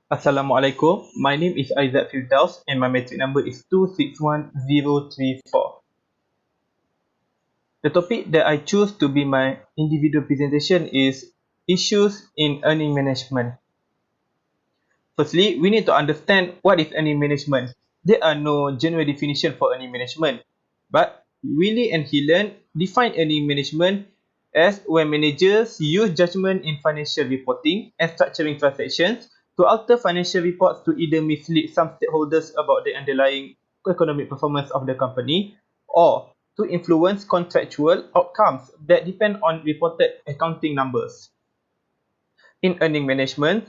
Assalamualaikum. My name is Aizat Firdaus and my Matric number is 261034. The topic that I choose to be my individual presentation is issues in earning management. Firstly, we need to understand what is earning management. There are no general definition for earning management, but Wiley and Hillen define earning management as when managers use judgment in financial reporting and structuring transactions to alter financial reports to either mislead some stakeholders about the underlying economic performance of the company or to influence contractual outcomes that depend on reported accounting numbers. In earning management,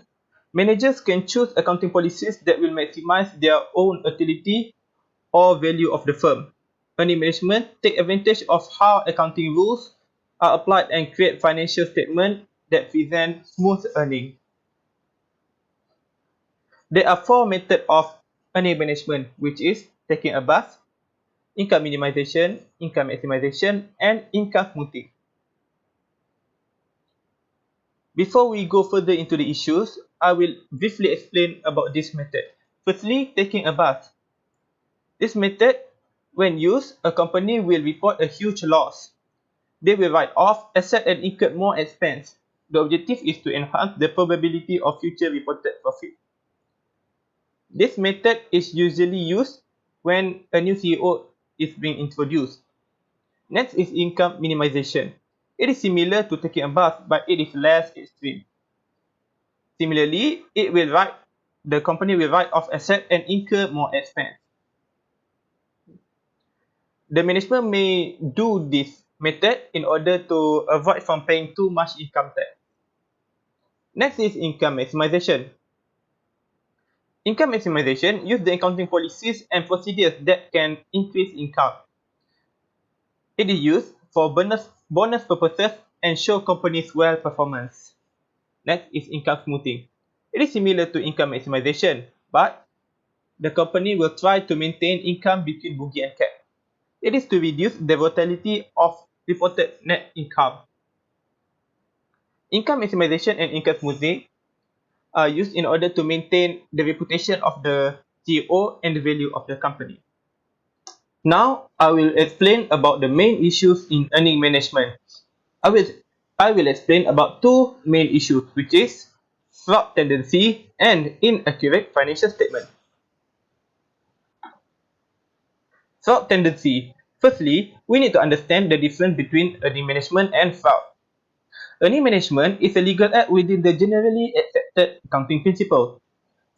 managers can choose accounting policies that will maximize their own utility or value of the firm. Earning management take advantage of how accounting rules are applied and create financial statements that present smooth earning. There are four methods of earning management, which is taking a bath, income minimization, income maximization, and income smoothing. Before we go further into the issues, I will briefly explain about this method. Firstly, taking a bath. This method, when used, a company will report a huge loss. They will write off assets and incur more expense. The objective is to enhance the probability of future reported profit. This method is usually used when a new CEO is being introduced. Next is income minimization. It is similar to taking a bath, but it is less extreme. Similarly, the company will write off assets and incur more expense. The management may do this method in order to avoid from paying too much income tax. Next is income maximization. Income maximization use the accounting policies and procedures that can increase income. It is used for bonus purposes and show companies' well performance. Next is income smoothing. It is similar to income maximization, but the company will try to maintain income between bogey and cap. It is to reduce the volatility of reported net income. Income maximization and income smoothing are used in order to maintain the reputation of the CEO and the value of the company. Now, I will explain about the main issues in earning management. I will, I will explain about two main issues, which is fraud tendency and inaccurate financial statement. Fraud tendency. Firstly, we need to understand the difference between earning management and fraud. Earning management is a legal act within the generally accepted accounting principle.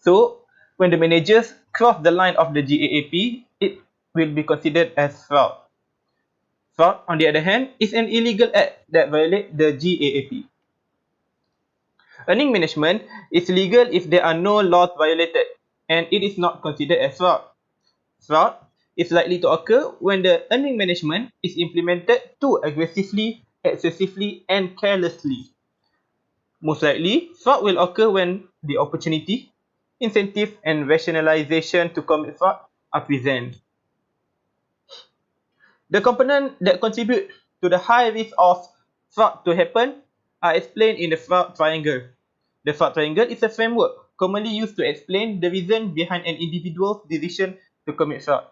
So, when the managers cross the line of the GAAP, it will be considered as fraud. Fraud, on the other hand, is an illegal act that violates the GAAP. Earning management is legal if there are no laws violated, and it is not considered as fraud. Fraud is likely to occur when the earning management is implemented too aggressively, excessively, and carelessly. Most likely, fraud will occur when the opportunity, incentive, and rationalization to commit fraud are present. The components that contribute to the high risk of fraud to happen are explained in the fraud triangle. The fraud triangle is a framework commonly used to explain the reason behind an individual's decision to commit fraud.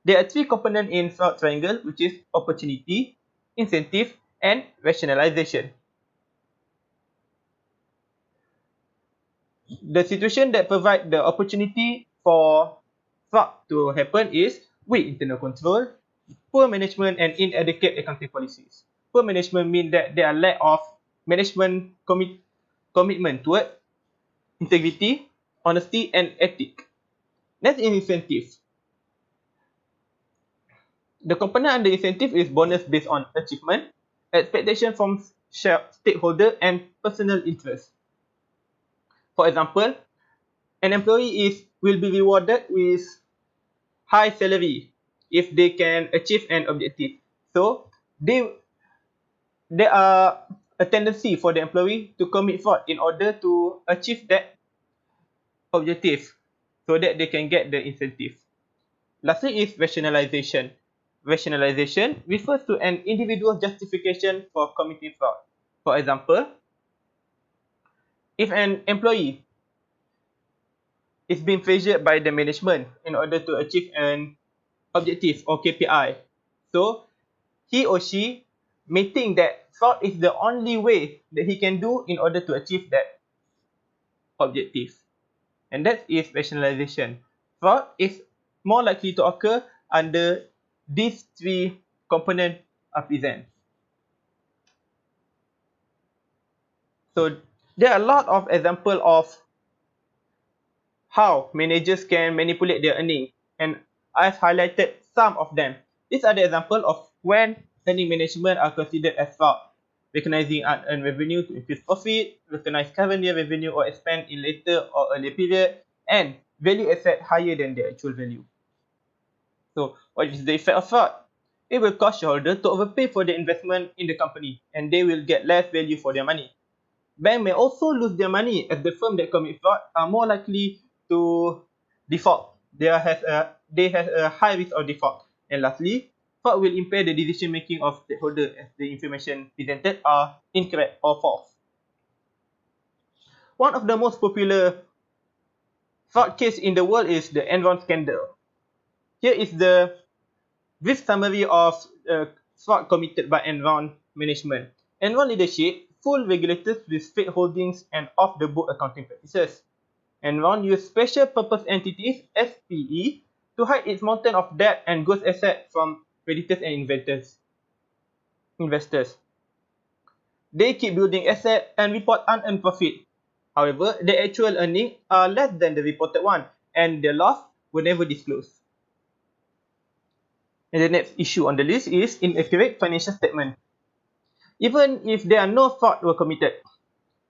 There are three components in fraud triangle, which is opportunity, incentive, and rationalization. The situation that provide the opportunity for fraud to happen is weak internal control, poor management, and inadequate accounting policies. Poor management means that there are lack of management commitment toward integrity, honesty, and ethic. Next is incentive. The component under incentive is bonus based on achievement, expectation from stakeholder, and personal interest. For example, an employee will be rewarded with high salary if they can achieve an objective. So there are a tendency for the employee to commit fraud in order to achieve that objective so that they can get the incentive. Lastly is rationalization. Rationalization refers to an individual justification for committing fraud. For example, if an employee is being pressured by the management in order to achieve an objective or KPI. So he or she may think that fraud is the only way that he can do in order to achieve that objective. And that is rationalization. Fraud is more likely to occur under these three components are present. So there are a lot of examples of how managers can manipulate their earning, and I've highlighted some of them. These are the examples of when earning management are considered as fraud. Recognizing unearned revenue to increase profit, recognize current year revenue or expand in later or earlier period, and value asset higher than the actual value. So what is the effect of fraud? It will cause shareholders to overpay for the investment in the company, and they will get less value for their money. Bank may also lose their money as the firm that commit fraud are more likely to default. They have a high risk of default. And lastly, fraud will impair the decision making of stakeholders as the information presented are incorrect or false. One of the most popular fraud case in the world is the Enron scandal. Here is the brief summary of fraud committed by Enron management. Enron leadership, full regulators with straight holdings and off-the-book accounting practices. Enron used special purpose entities, SPE, to hide its mountain of debt and ghost assets from creditors and investors. They keep building assets and report unearned profit. However, the actual earnings are less than the reported one, and the loss were never disclosed. And the next issue on the list is inaccurate financial statement. Even if there are no fraud were committed,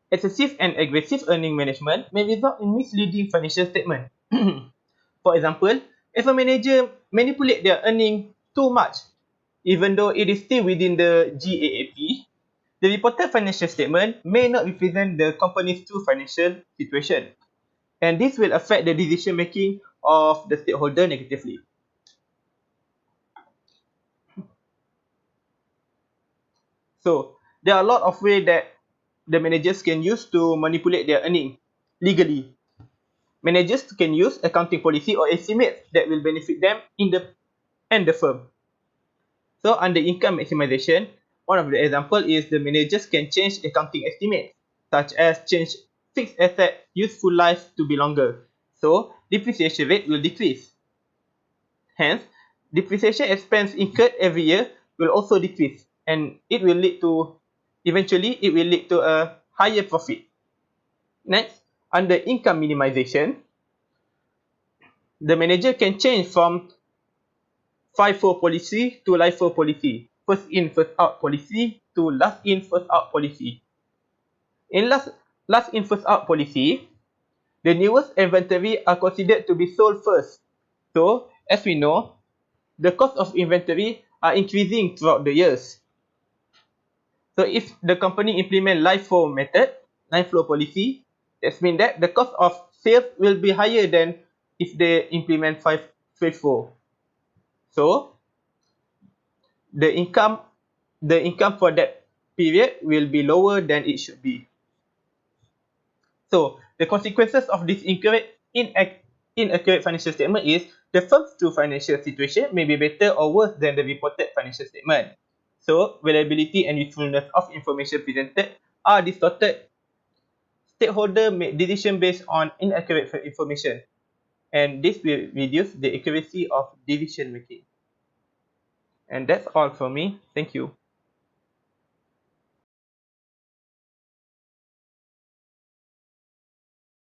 excessive and aggressive earning management may result in misleading financial statement. For example, if a manager manipulates their earning too much, even though it is still within the GAAP, the reported financial statement may not represent the company's true financial situation, and this will affect the decision making of the stakeholder negatively. So there are a lot of ways that the managers can use to manipulate their earning legally. Managers can use accounting policy or estimates that will benefit them in the firm. So under income maximization, one of the example is the managers can change accounting estimates, such as change fixed asset useful life to be longer. So depreciation rate will decrease. Hence, depreciation expense incurred every year will also decrease, and it will lead to a higher profit. Next, under income minimization, the manager can change from FIFO policy to LIFO policy, first in first out policy to last in first out policy. In last in first out policy, the newest inventory are considered to be sold first. So, as we know, the cost of inventory are increasing throughout the years. So if the company implement LIFO method, line flow policy, that means that the cost of sales will be higher than if they implement FIFO. So the income for that period will be lower than it should be. So the consequences of this inaccurate financial statement is the firm's true financial situation may be better or worse than the reported financial statement. So reliability and usefulness of information presented are distorted. Stakeholder make decision based on inaccurate information, and this will reduce the accuracy of decision making. And that's all from me. Thank you.